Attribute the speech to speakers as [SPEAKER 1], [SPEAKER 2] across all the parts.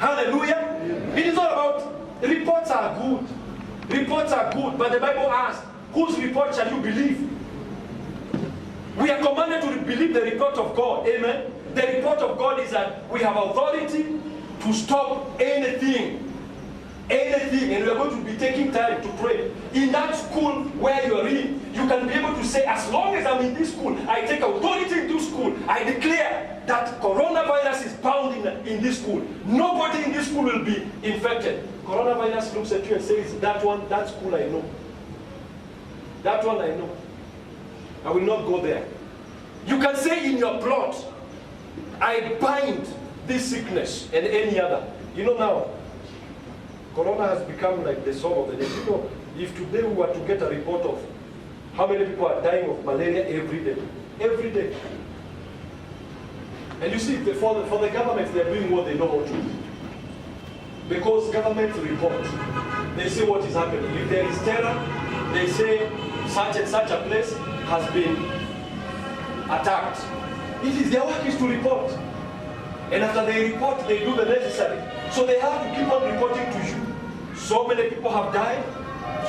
[SPEAKER 1] Hallelujah. It is not about, reports are good. Reports are good, but the Bible asks, whose report shall you believe? We are commanded to believe the report of God. Amen. The report of God is that we have authority to stop anything. Anything. And we are going to be taking time to pray. In that school where you are in, you can be able to say, as long as I'm in this school, I take authority in this school. I declare that coronavirus is bound in this school. Nobody in this school will be infected. Coronavirus looks at you and says, that school I know. That one I know. I will not go there. You can say in your plot, I bind this sickness and any other. You know now, Corona has become like the soul of the day. You know, if today we were to get a report of how many people are dying of malaria every day. And you see, for the government, they're doing what they know how to do. Because government report, they say what is happening. If there is terror, they say such and such a place has been attacked. Their work is to report. And after they report, they do the necessary. So they have to keep on reporting to you. So many people have died.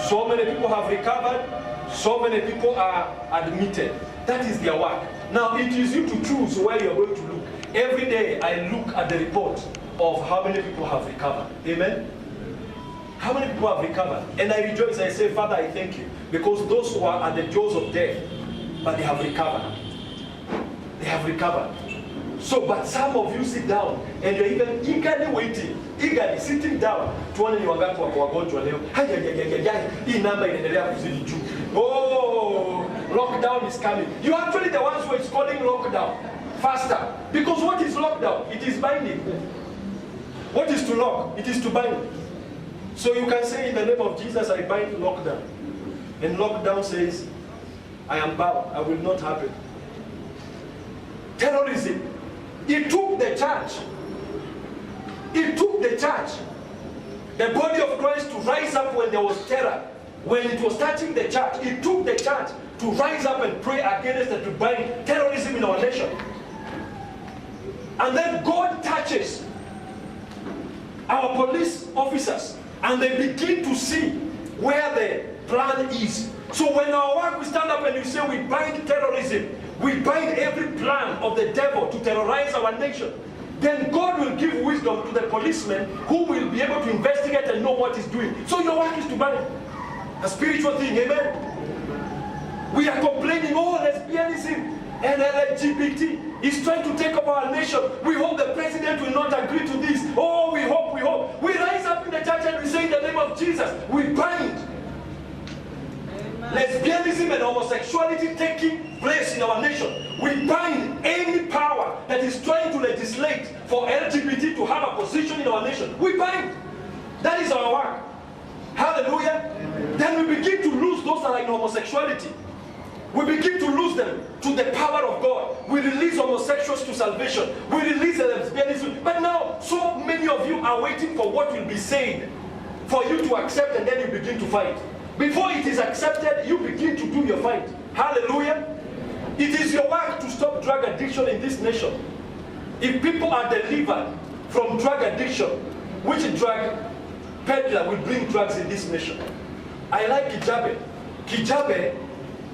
[SPEAKER 1] So many people have recovered. So many people are admitted. That is their work. Now it is you to choose where you're going to look. Every day I look at the report of how many people have recovered. Amen? How many people have recovered? And I rejoice, I say, Father, I thank you. Because those who are at the jaws of death, but they have recovered. They have recovered. So, but some of you sit down and you're even eagerly waiting, eagerly sitting down. Tuone ni wangapi wako wagonjwa leo. Hii namba inaendelea kuzidi juu. Oh, lockdown is coming. You're actually the ones who is calling lockdown faster. Because what is lockdown? It is binding. What is to lock? It is to bind. So you can say in the name of Jesus, I bind lockdown. And lockdown says, I am bound. I will not happen. Terrorism. It took the church. It took the church, the body of Christ, to rise up when there was terror. When it was touching the church, it took the church to rise up and pray against and to bind terrorism in our nation. And then God touches our police officers and they begin to see where the plan is. So when our work, we stand up and we say we bind terrorism, we bind every plan of the devil to terrorize our nation, then God will give wisdom to the policemen who will be able to investigate and know what he's doing. So your work is to bind a spiritual thing, amen? We are complaining, oh, lesbianism and LGBT is trying to take over our nation. We hope the president will not agree to this. Oh, we hope, we hope. We rise up in the church and we say in the name of Jesus, we bind lesbianism and homosexuality taking place in our nation. We bind any power that is trying to legislate for LGBT to have a position in our nation. We bind. That is our work. Hallelujah. Amen. Then we begin to lose those that are in homosexuality. We begin to lose them to the power of God. We release homosexuals to salvation. We release lesbianism. But now, so many of you are waiting for what will be said for you to accept, and then you begin to fight. Before it is accepted, you begin to do your fight. Hallelujah. It is your work to stop drug addiction in this nation. If people are delivered from drug addiction, which drug peddler will bring drugs in this nation? I like Kijabe. Kijabe,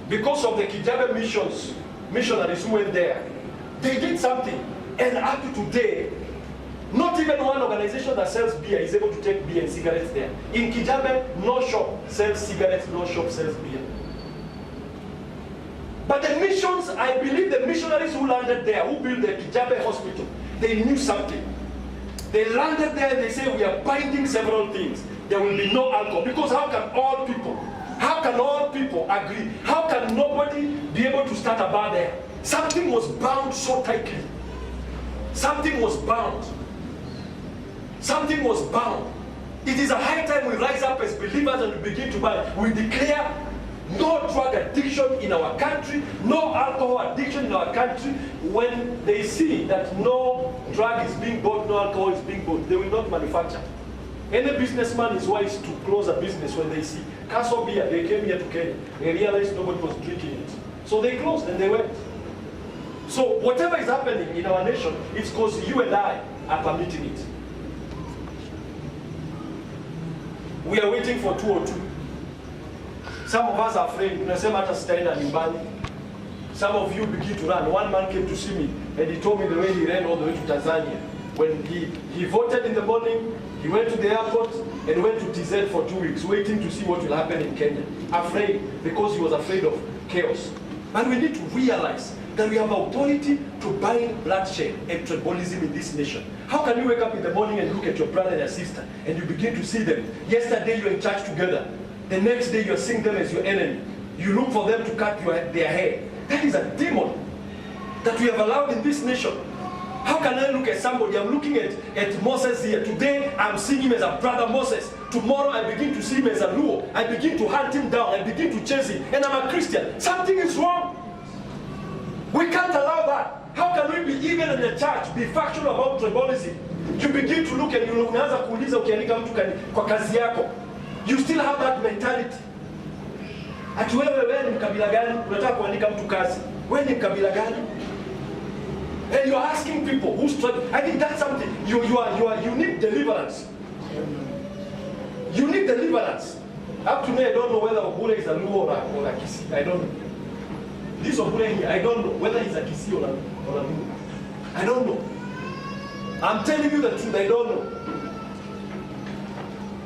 [SPEAKER 1] because of the Kijabe missionaries who went there, they did something. And up to today, not even one organization that sells beer is able to take beer and cigarettes there. In Kijabe, no shop sells cigarettes, no shop sells beer. But the missions, I believe the missionaries who landed there, who built the Kijabe hospital, they knew something. They landed there and they say, we are binding several things. There will be no alcohol. Because how can all people agree? How can nobody be able to start a bar there? Something was bound so tightly. Something was bound. Something was bound. It is a high time we rise up as believers and we begin to buy. We declare no drug addiction in our country, no alcohol addiction in our country. When they see that no drug is being bought, no alcohol is being bought, they will not manufacture. Any businessman is wise to close a business when they see Castle Beer. They came here to Kenya. They realized nobody was drinking it. So they closed and they went. So whatever is happening in our nation, it's because you and I are permitting it. We are waiting for 202. Some of us are afraid. Unasema hata sitaenda nyumbani. Some of you begin to run. One man came to see me and he told me the way he ran all the way to Tanzania. When he voted in the morning, he went to the airport and went to TZ for 2 weeks, waiting to see what will happen in Kenya. Afraid, because he was afraid of chaos. And we need to realize that we have authority to bind bloodshed and tribalism in this nation. How can you wake up in the morning and look at your brother and your sister and you begin to see them? Yesterday you're in church together. The next day you're seeing them as your enemy. You look for them to cut their hair. That is a demon that we have allowed in this nation. How can I look at somebody? I'm looking at Moses here. Today I'm seeing him as a brother Moses. Tomorrow I begin to see him as a Luo. I begin to hunt him down. I begin to chase him. And I'm a Christian. Something is wrong. We can't allow that. How can we be, even in the church, be factual about tribalism? You begin to look and you unaanza kuuliza ukiandika mtu kwa kazi yako. You still have that mentality. Ati wewe ni mkabila gani? Unataka kuandika mtu kazi. Wewe ni mkabila gani? And you're asking people who's tribe. I think that's something. You need deliverance. You need deliverance. Up to now, I don't know whether Obure is a Luo or a Kisi. I don't know. This Obure here, I don't know whether he's a Kisi or a Luo. I don't know. I'm telling you the truth, I don't know.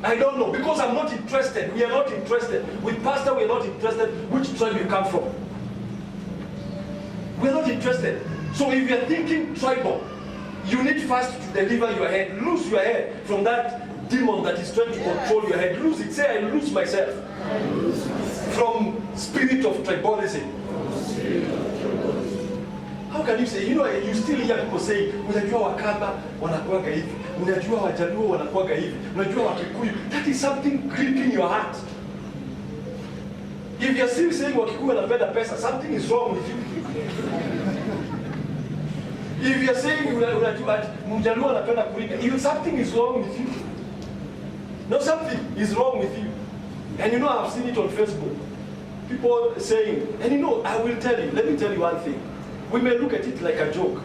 [SPEAKER 1] I don't know, because I'm not interested. We are not interested. With pastor, we are not interested which tribe you come from. We are not interested. So if you are thinking tribal, you need first to deliver your head. Lose your head from that demon that is trying to control your head. Lose it. Say, I lose myself from spirit of tribalism. How can you say, you still hear people say, unajua Wakamba wanakuwaga hivi, unajua Wajaluo wanakuwaga hivi, unajua Wakikuyu. That is something gripping your heart. If you're still saying Wakikuyu wanapenda pesa, something is wrong with you. If you're saying unajua Mjaluo anapenda kuringa, something is wrong with you. No, something is wrong with you. And I've seen it on Facebook. People saying, and I will tell you, let me tell you one thing. We may look at it like a joke,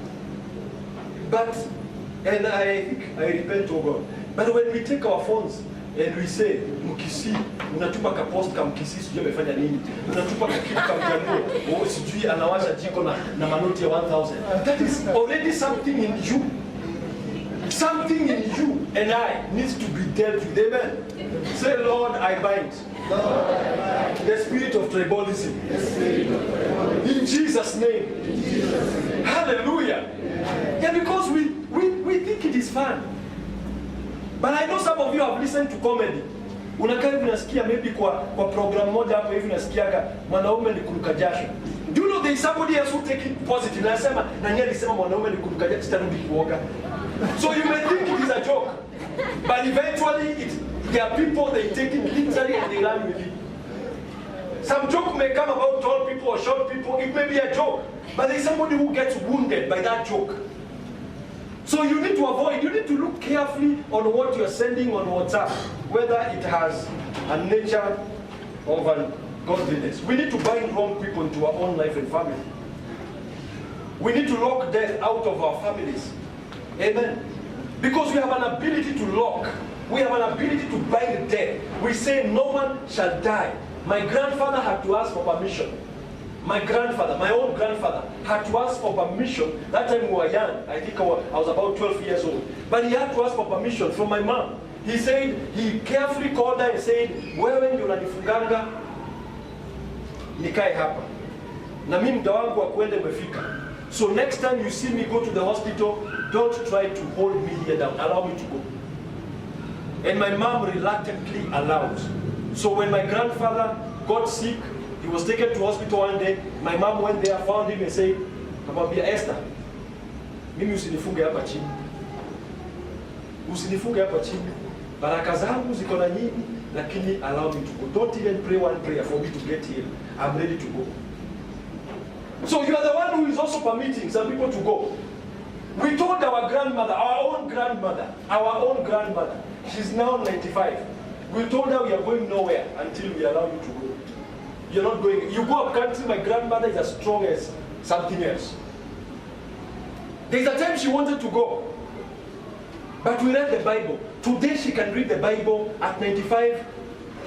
[SPEAKER 1] but, and I think I repent to God, but when we take our phones and we say, Mkisi, unatupa ka post ka Mkisi, sijui amefanya nini, unatupa ka kitu ka Mjaluo, sijui anawasha jiko na manoti ya 1,000. That is already something in you. Something in you and I needs to be dealt with. Amen. Say, Lord, I bind the spirit of tribalism. In Jesus' name. Hallelujah. Yeah, because we think it is fun. But I know some of you have listened to comedy. Unakaa hivi nasikia maybe kwa program moja hapo hivi nasikiaga mwanaume ni kuruka jasho. Do you know there is somebody else who take it positive? Nasema nani alisema mwanaume ni kuruka jasho sitarudi kuoga. So you may think it is a joke. But eventually there are people they take it literally and they run with it. Some joke may come about tall people or short people. It may be a joke. But there is somebody who gets wounded by that joke. So you need to avoid, you need to look carefully on what you're sending on WhatsApp, whether it has a nature of ungodliness. We need to bind wrong people into our own life and family. We need to lock death out of our families. Amen. Because we have an ability to lock. We have an ability to bind death. We say no one shall die. My grandfather had to ask for permission. My grandfather, my own grandfather, had to ask for permission. That time we were young. I think I was about 12 years old. But he had to ask for permission from my mom. He said, he carefully called her and said, wewe ndio unanifunganga nikae hapa. Na mimi muda wangu wa kwenda umefika. So next time you see me go to the hospital, don't try to hold me here down. Allow me to go. And my mom reluctantly allowed. So when my grandfather got sick, he was taken to hospital one day. My mom went there, found him and said, "Kamwambia Esther, mimi usinifunge hapa chini. Usinifunge hapa chini. Baraka zangu ziko na nyinyi, lakini allow me to go. Don't even pray one prayer for me to get healed. I'm ready to go." So you are the one who is also permitting some people to go. We told our grandmother, our own grandmother, she's now 95. We told her we are going nowhere until we allow you to go. You're not going. You go up country, my grandmother is as strong as something else. There's a time she wanted to go. But we read the Bible. Today she can read the Bible at 95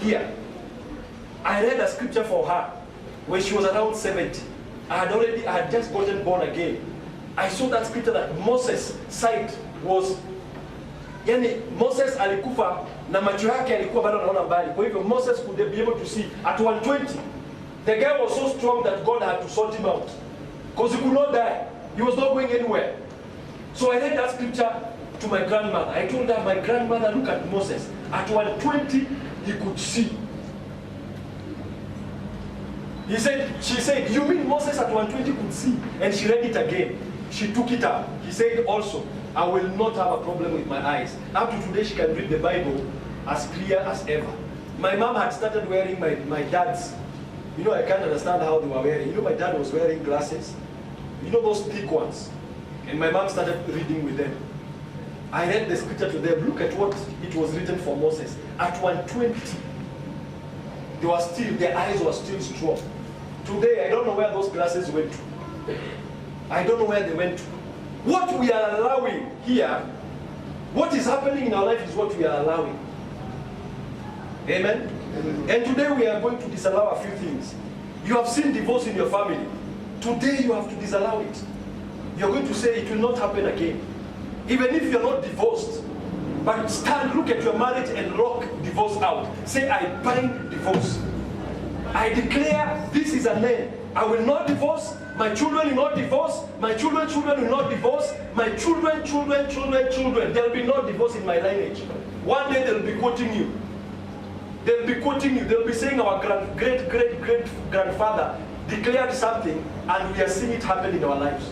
[SPEAKER 1] here. I read a scripture for her when she was around 70. I had just gotten born again. I saw that scripture that Moses' sight was, yani Moses alikufa na macho yake alikuwa bado anaona mbali. Kwa hivyo Moses could be able to see at 120. The guy was so strong that God had to sort him out. Because he could not die. He was not going anywhere. So I read that scripture to my grandmother. I told her, my grandmother, look at Moses. At 120, he could see. She said, you mean Moses at 120 could see? And she read it again. She took it up. He said also, I will not have a problem with my eyes. Up to today, she can read the Bible as clear as ever. My mom had started wearing my dad's. You know, I can't understand how they were wearing. You know, my dad was wearing glasses. You know those thick ones. And my mom started reading with them. I read the scripture to them. Look at what it was written for Moses. At 120, their eyes were still strong. Today, I don't know where those glasses went to. I don't know where they went to. What we are allowing here, what is happening in our life is what we are allowing. Amen? And today we are going to disallow a few things. You have seen divorce in your family. Today you have to disallow it. You're going to say it will not happen again. Even if you're not divorced. But stand, look at your marriage and lock divorce out. Say, I bind divorce. I declare this is an end. I will not divorce. My children will not divorce. My children will not divorce. My children. There will be no divorce in my lineage. One day they'll be quoting you. They'll be quoting you. They'll be saying our great-great-great-grandfather declared something and we are seeing it happen in our lives.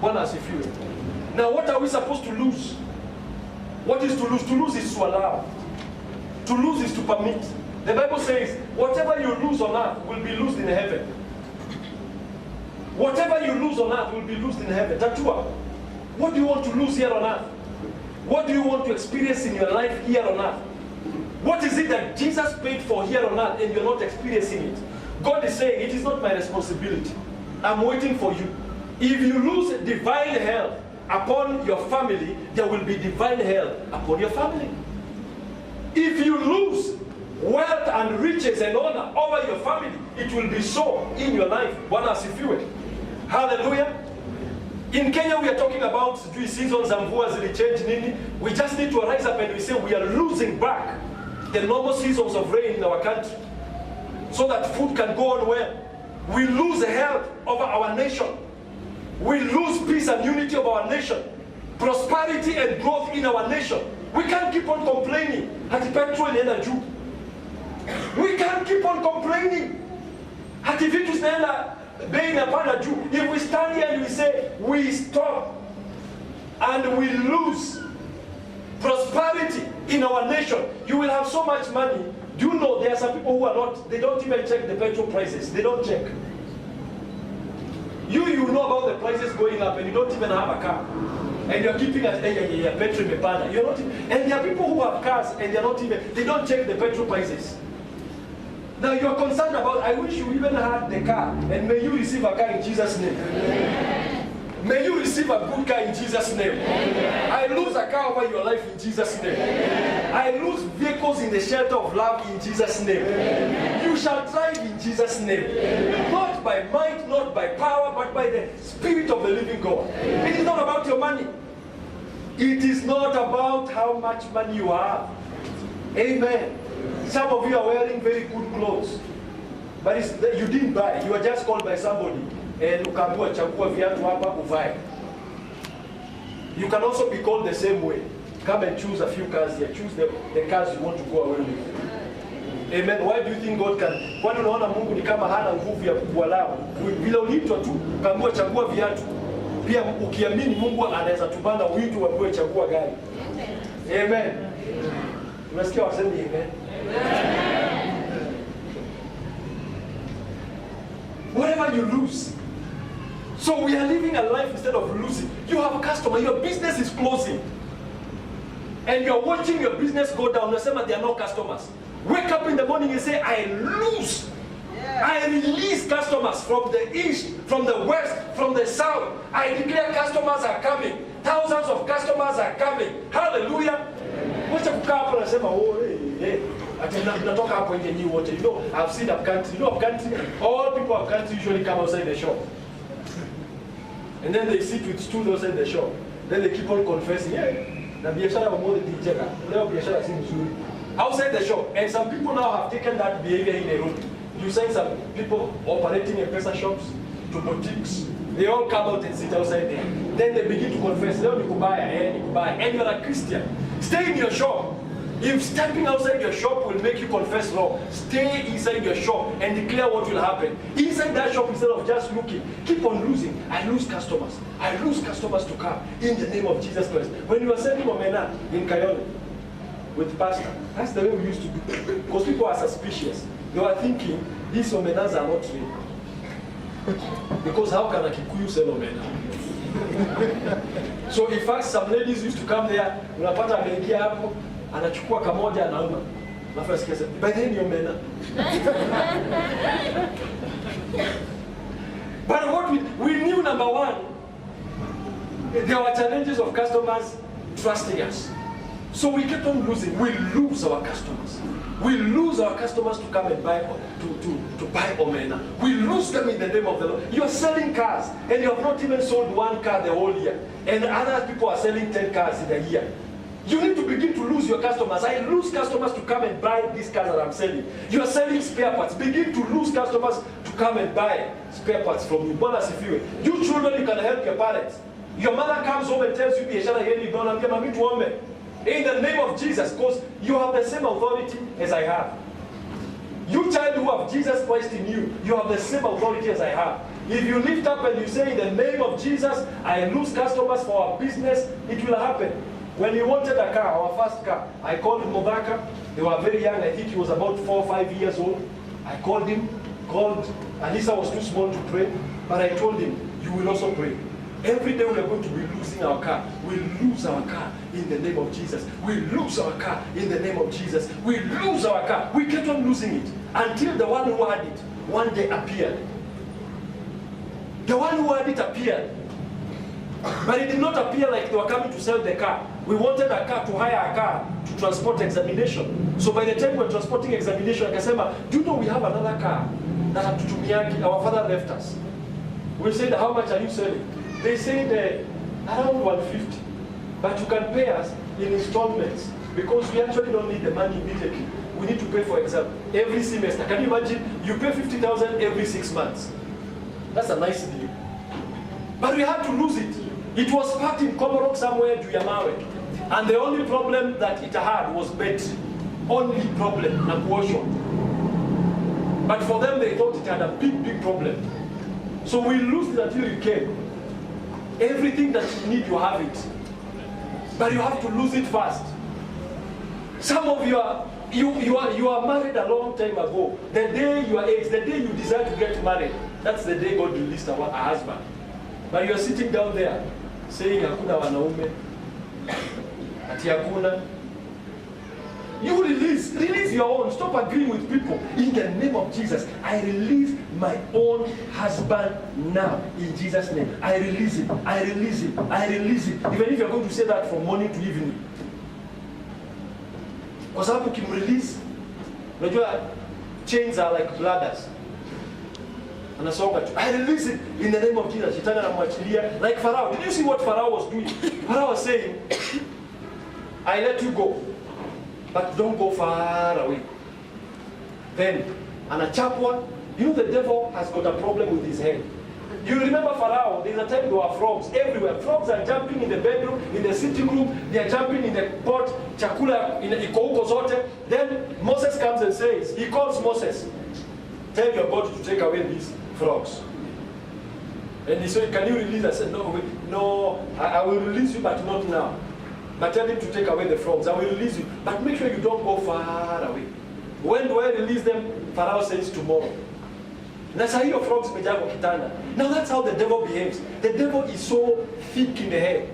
[SPEAKER 1] Now what are we supposed to lose? What is to lose? To lose is to allow. To lose is to permit. The Bible says, whatever you lose on earth will be loosed in heaven. Whatever you lose on earth will be loosed in heaven. Tatua, what do you want to lose here on earth? What do you want to experience in your life here on earth? What is it that Jesus paid for here on earth and you're not experiencing it? God is saying, it is not my responsibility. I'm waiting for you. If you lose divine health upon your family, there will be divine health upon your family. If you lose wealth and riches and honor over your family, it will be so in your life. Hallelujah. In Kenya, we are talking about seasons and mvua zilichange nini. We just need to rise up and we say we are losing back the normal seasons of rain in our country so that food can go on well. We lose health over our nation. We lose peace and unity of our nation. Prosperity and growth in our nation. We can't keep on complaining. Hati petrol inaenda juu. We can't keep on complaining. Hati vitu zinaenda bei inapanda juu. If we stand here and we say we stop and we lose prosperity in our nation, you will have so much money. Do you know there are some people who are not, they don't even check the petrol prices. They don't check. You know about the prices going up and you don't even have a car. And you're keeping at petrol mepanda. You're not, and there are people who have cars and they're not even, they don't check the petrol prices. Now you're concerned about, I wish you even had the car, and may you receive a car in Jesus' name. Amen. May you receive a good car in Jesus' name. Amen. I lose a car over your life in Jesus' name. Amen. I lose vehicles in the shelter of love in Jesus' name. Amen. You shall thrive in Jesus' name. Amen. Not by might, not by power, but by the Spirit of the living God. Amen. It is not about your money. It is not about how much money you have. Amen. Some of you are wearing very good clothes, but you didn't buy. You are just called by somebody. And ukaambiwa chagua viatu hapa uvae. You can also be called the same way. Come and choose a few cars here. Choose the cars you want to go away with. Amen. Why do you think God can? Kwani unaona Mungu ni kama hana nguvu ya kuwalao? Vile uliitwa tu, ukaambiwa chagua viatu. Pia ukiamini Mungu anaweza tupanda uitwe uambiwe chagua gari. Amen. Unasikia wasema amen? Whatever you lose. So we are living a life instead of losing. You have a customer, your business is closing. And you're watching your business go down. You say there are no customers. Wake up in the morning and say, I lose. Yeah. I release customers from the east, from the west, from the south. I declare customers are coming. Thousands of customers are coming. Hallelujah. Wacha kukaa hapo nasema ati natoka hapo nje nyinyi wote. You know, I've seen up country. You know, up country, all people of country usually come outside the shop. And then they sit with stools outside the shop. Then they keep on confessing, na biashara mmoja dijega. Leo biashara si nzuri. Outside the shop. And some people now have taken that behavior in Nairobi. You see some people operating M-Pesa shops to boutiques. They all come out and sit outside there. Then they begin to confess, leo nikubaya, and you're a Christian. Stay in your shop. If stepping outside your shop will make you confess wrong, stay inside your shop and declare what will happen. Inside that shop, instead of just looking, keep on losing. I lose customers. I lose customers to come in the name of Jesus Christ. When you are selling omena in Kayole with pastor, that's the way we used to do. Because people are suspicious. They were thinking, these omenas are not real. Because how can a Kikuyu sell omena? So in fact, some ladies used to come there, unapata ameingia hapo, anachukua kamoja anauma. Alafu asikia sasa, by then ni omena. But what we knew, number one, there were challenges of customers trusting us. So we kept on losing. We lose our customers. We lose our customers to come and buy to buy omena. We lose them in the name of the Lord. You are selling cars and you have not even sold one car the whole year. And other people are selling 10 cars in a year. You need to begin to lose your customers. I lose customers to come and buy these cars that I'm selling. You are selling spare parts. Begin to lose customers to come and buy spare parts from you. Bonus if you children, you can help your parents. Your mother comes home and tells you, in the name of Jesus, because you have the same authority as I have. You child who have Jesus Christ in you, you have the same authority as I have. If you lift up and you say, in the name of Jesus, I lose customers for our business, it will happen. When we wanted a car, our first car, I called Mobaka. They were very young. I think he was about 4 or 5 years old. I called him, Alisa was too small to pray, but I told him, you will also pray. Every day we are going to be losing our car. We lose our car in the name of Jesus. We lose our car in the name of Jesus. We lose our car. We kept on losing it until the one who had it one day appeared. The one who had it appeared. But it did not appear like they were coming to sell the car. We wanted a car, to hire a car to transport examination. So by the time we were transporting examination, akasema, do you know we have another car that hatutumiaki? Our father left us. We said, how much are you selling? They said around 150, but you can pay us in installments because we actually don't need the money immediately. We need to pay for exam every semester. Can you imagine? You pay 50,000 every 6 months. That's a nice deal. But we had to lose it. It was parked in Koborok somewhere, Juyamawe. And the only problem that it had was battery. Only problem, Nakuosho. But for them, they thought it had a big problem. So we lost it until it came. Everything that you need, you have it. But you have to lose it fast. Some of you are married a long time ago. The day you are age, the day you desire to get married, that's the day God released a husband. But you are sitting down there saying, hakuna wanaume, ati hakuna. You release your own. Stop agreeing with people. In the name of Jesus, I release my own husband now. In Jesus' name, I release it. I release it. I release it. Even if you're going to say that from morning to evening. Kwa sababu ukimrelease, unajua chains are like bladders. Anasonga tu. I release it in the name of Jesus. Shetani anamwachilia like Pharaoh. Did you see what Pharaoh was doing? Pharaoh was saying, I let you go, but don't go far away. Then, anachapwa. You know the devil has got a problem with his head. You remember Pharaoh, there's a time there were frogs everywhere. Frogs are jumping in the bedroom, in the sitting room, they are jumping in the pot, chakula, in the ikouko zote. Then Moses comes and says, he calls Moses, tell your God to take away these frogs. And he said, can you release? I said, no, I will release you, but not now. But tell him to take away the frogs. I will release you, but make sure you don't go far away. When do I release them? Pharaoh says tomorrow. That's how your frogs mejago kitanda. Now that's how the devil behaves. The devil is so thick in the head.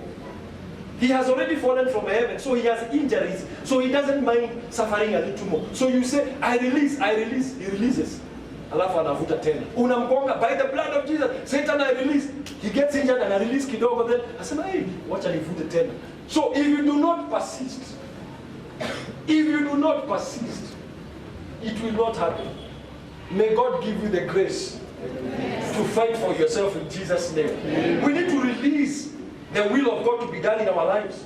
[SPEAKER 1] He has already fallen from heaven, so he has injuries, so he doesn't mind suffering a little more. So you say, I release, he releases. alafu anavuta tena. Unamgonga, by the blood of Jesus, Satan I release. He gets injured and I release kidogo, then asema, hey, wacha nivute tena. So if you do not persist, it will not happen. May God give you the grace to fight for yourself in Jesus' name. We need to release the will of God to be done in our lives.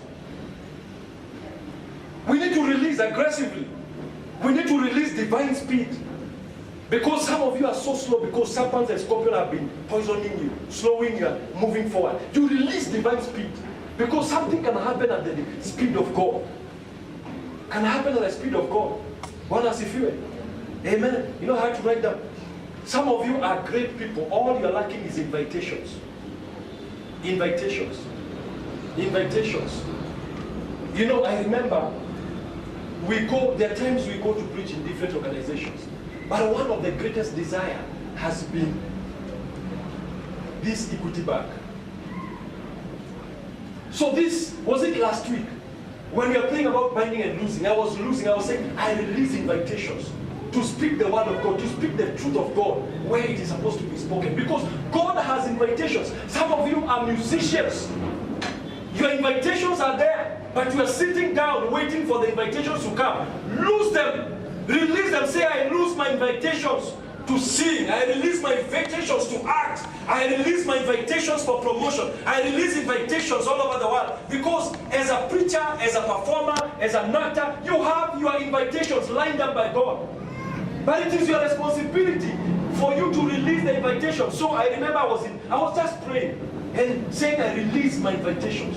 [SPEAKER 1] We need to release aggressively. We need to release divine speed. Because some of you are so slow because serpents and scorpions have been poisoning you, slowing you, moving forward. You release divine speed. Because something can happen at the speed of God. Can happen at the speed of God. One has if you. Amen. You know how to write down. Some of you are great people. All you're lacking is invitations. Invitations. Invitations. You know, I remember there are times we go to preach in different organizations. But one of the greatest desire has been this Equity Bank. So this, was it last week? When we were praying about binding and losing, I was saying, I release invitations to speak the word of God, to speak the truth of God where it is supposed to be spoken. Because God has invitations. Some of you are musicians. Your invitations are there, but you are sitting down waiting for the invitations to come. Lose them. Release them. Say, I lose my invitations to sing. I release my invitations to act. I release my invitations for promotion. I release invitations all over the world. Because as a preacher, as a performer, as an actor, you have your invitations lined up by God. But it is your responsibility for you to release the invitation. So I remember I was just praying and saying I release my invitations.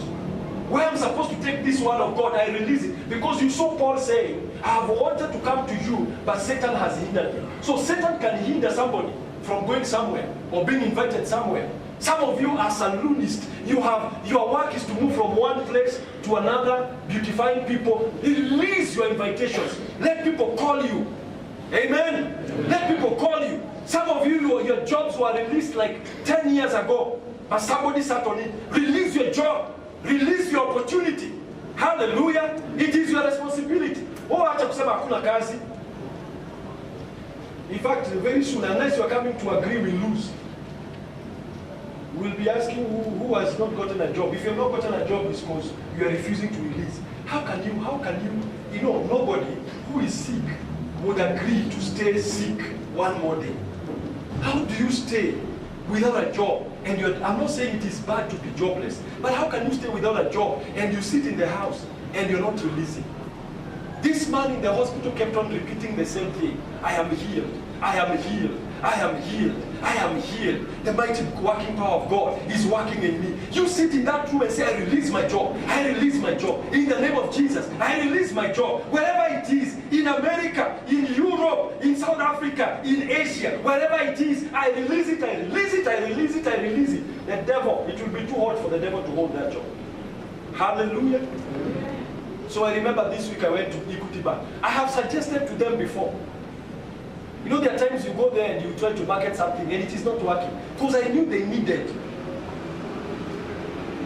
[SPEAKER 1] Where I'm supposed to take this word of God, I release it. Because you saw Paul saying, I have wanted to come to you, but Satan has hindered me. So Satan can hinder somebody from going somewhere or being invited somewhere. Some of you are saloonists. Your work is to move from one place to another, beautifying people. Release your invitations. Let people call you. Amen. Let people call you. Some of you, your jobs were released like 10 years ago, but somebody sat on it. Release your job. Release your opportunity. Hallelujah. It is your responsibility. Oh, acha kusema hakuna kazi. In fact, very soon, unless you are coming to agree, we lose. We'll be asking who has not gotten a job. If you have not gotten a job, it's because you are refusing to release. How can you, nobody who is sick would agree to stay sick one more day. How do you stay without a job? And I'm not saying it is bad to be jobless, but how can you stay without a job and you sit in the house and you're not releasing? This man in the hospital kept on repeating the same thing. I am healed. I am healed. I am healed. I am healed. The mighty working power of God is working in me. You sit in that room and say, I release my job. I release my job. In the name of Jesus, I release my job. Wherever it is, in America, in Europe, in South Africa, in Asia, wherever it is, I release it, I release it, I release it, I release it. The devil, it will be too hard for the devil to hold that job. Hallelujah. So I remember this week I went to Equity Bank. I have suggested to them before. You know, there are times you go there and you try to market something and it is not working. Because I knew they needed.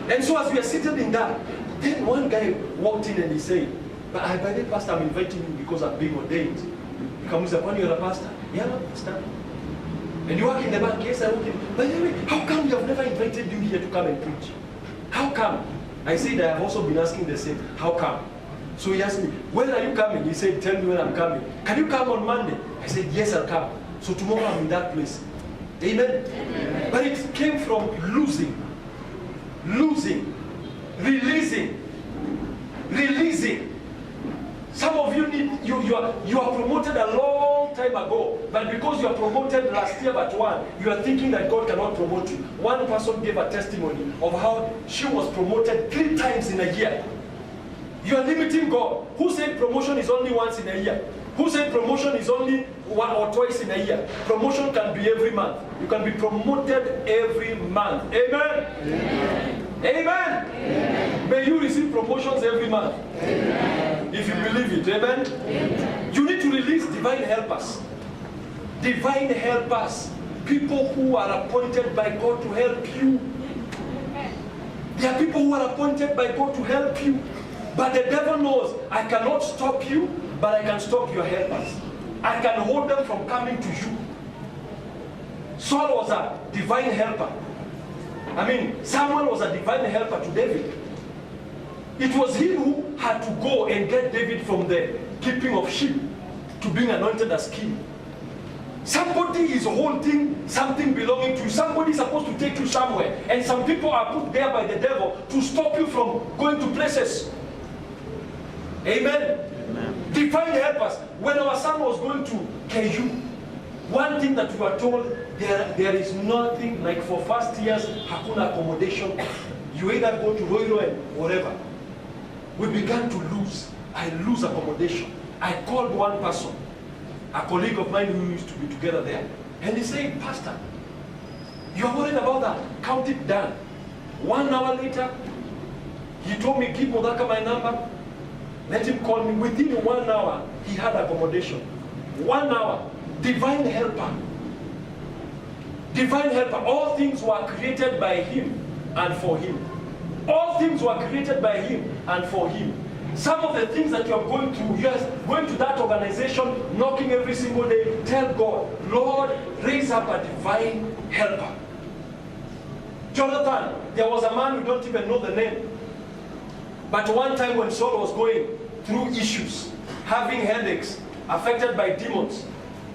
[SPEAKER 1] And so as we are seated in that, then one guy walked in and he said, but by the way, Pastor, I'm inviting you because I'm being ordained. He comes upon you, you're a pastor. Yeah, I'm a pastor. And you work in the bank, yes, I work in. By the way, how come we have never invited you here to come and preach? How come? I said I have also been asking the same. How come? So he asked me, when are you coming? He said, tell me when I'm coming. Can you come on Monday? I said, yes, I'll come. So tomorrow I'm in that place. Amen? Amen. But it came from losing, releasing. Some of you you are promoted a long time ago, but because you are promoted last year but one, you are thinking that God cannot promote you. One person gave a testimony of how she was promoted 3 times in a year. You are limiting God. Who said promotion is only once in a year? Who said promotion is only 1 or twice in a year? Promotion can be every month. You can be promoted every month. Amen? Amen. Amen. Amen. May you receive promotions every month. Amen. If you believe it. Amen? Amen. You need to release divine helpers. Divine helpers. People who are appointed by God to help you. There are people who are appointed by God to help you. But the devil knows, I cannot stop you, but I can stop your helpers. I can hold them from coming to you. Saul was a divine helper. I mean, Samuel was a divine helper to David. It was him who had to go and get David from the keeping of sheep to being anointed as king. Somebody is holding something belonging to you. Somebody is supposed to take you somewhere. And some people are put there by the devil to stop you from going to places. Amen. Amen. Divine helpers. When our son was going to KU, one thing that we were told, there is nothing like for first years, hakuna accommodation. You either go to Roiro and whatever. We began to lose. I lose accommodation. I called one person, a colleague of mine who used to be together there. And he said, Pastor, you're worried about that. Count it down. 1 hour later, he told me, give Modaka my number. Let him call me. Within 1 hour, he had accommodation. 1 hour. Divine helper. Divine helper. All things were created by him and for him. All things were created by him and for him. Some of the things that you are going through, you are going to that organization, knocking every single day, tell God, Lord, raise up a divine helper. Jonathan, there was a man, we don't even know the name. But one time when Saul was going through issues, having headaches, affected by demons,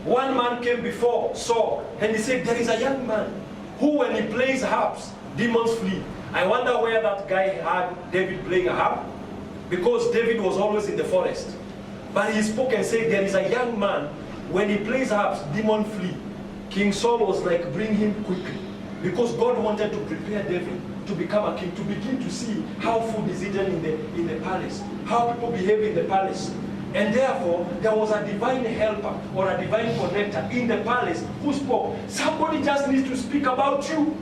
[SPEAKER 1] one man came before Saul and he said, there is a young man who when he plays harps, demons flee. I wonder where that guy had David playing a harp, because David was always in the forest. But he spoke and said, there is a young man, when he plays harps, demons flee. King Saul was like, bring him quickly, because God wanted to prepare David to become a king, to begin to see how food is eaten in the palace, how people behave in the palace. And therefore, there was a divine helper or a divine connector in the palace who spoke. Somebody just needs to speak about you.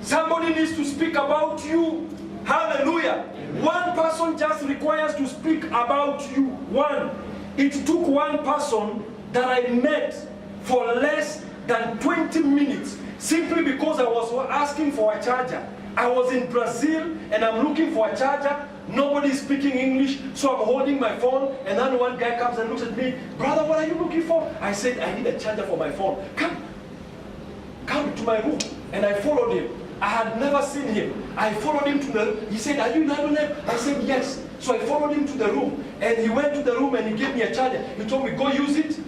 [SPEAKER 1] Somebody needs to speak about you. Hallelujah. Amen. One person just requires to speak about you. One. It took one person that I met for less than 20 minutes simply because I was asking for a charger. I was in Brazil and I'm looking for a charger. Nobody is speaking English, so I'm holding my phone, and then one guy comes and looks at me, brother, what are you looking for? I said, I need a charger for my phone. Come to my room. And I followed him. I had never seen him. I followed him to the, he said, are you in Adonai? I said, yes. So I followed him to the room, and he went to the room and he gave me a charger. He told me, go use it.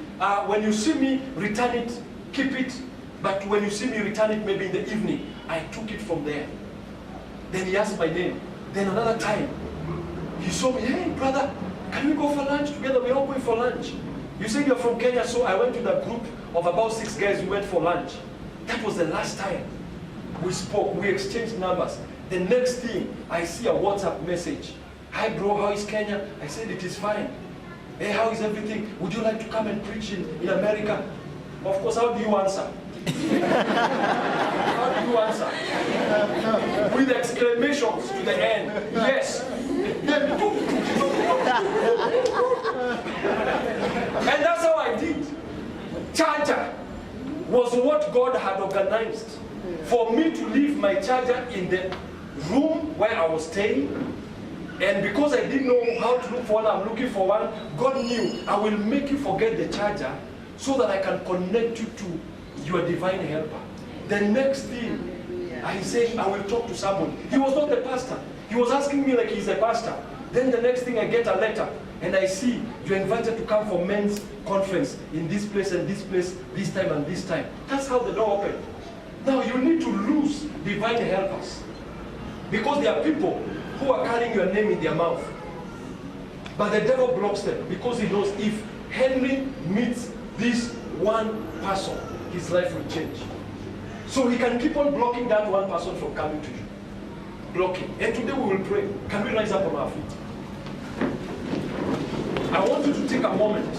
[SPEAKER 1] When you see me, return it, keep it. But when you see me, return it maybe in the evening. I took it from there. Then he asked my name. Then another time, he saw me, hey brother, can we go for lunch together? We're all going for lunch. You said you're from Kenya, so I went to the group of about 6 guys, we went for lunch. That was the last time we spoke, we exchanged numbers. The next thing, I see a WhatsApp message. Hi bro, how is Kenya? I said, it is fine. Hey, how is everything? Would you like to come and preach in America? Of course, how do you answer? How do you answer? With exclamations to the end. Yes. And that's how I did. Charger was what God had organized for me to leave my charger in the room where I was staying. And because I didn't know how to look for one, I'm looking for one. God knew I will make you forget the charger so that I can connect you to your divine helper. The next thing, I said, I will talk to someone. He was not the pastor. He was asking me like he's a pastor. Then the next thing, I get a letter, and I see you're invited to come for men's conference in this place and this place, this time and this time. That's how the door opened. Now you need to lose divine helpers, because there are people who are carrying your name in their mouth. But the devil blocks them because he knows if Henry meets this one person, his life will change. So he can keep on blocking that one person from coming to you. Blocking. And today we will pray. Can we rise up on our feet? I want you to take a moment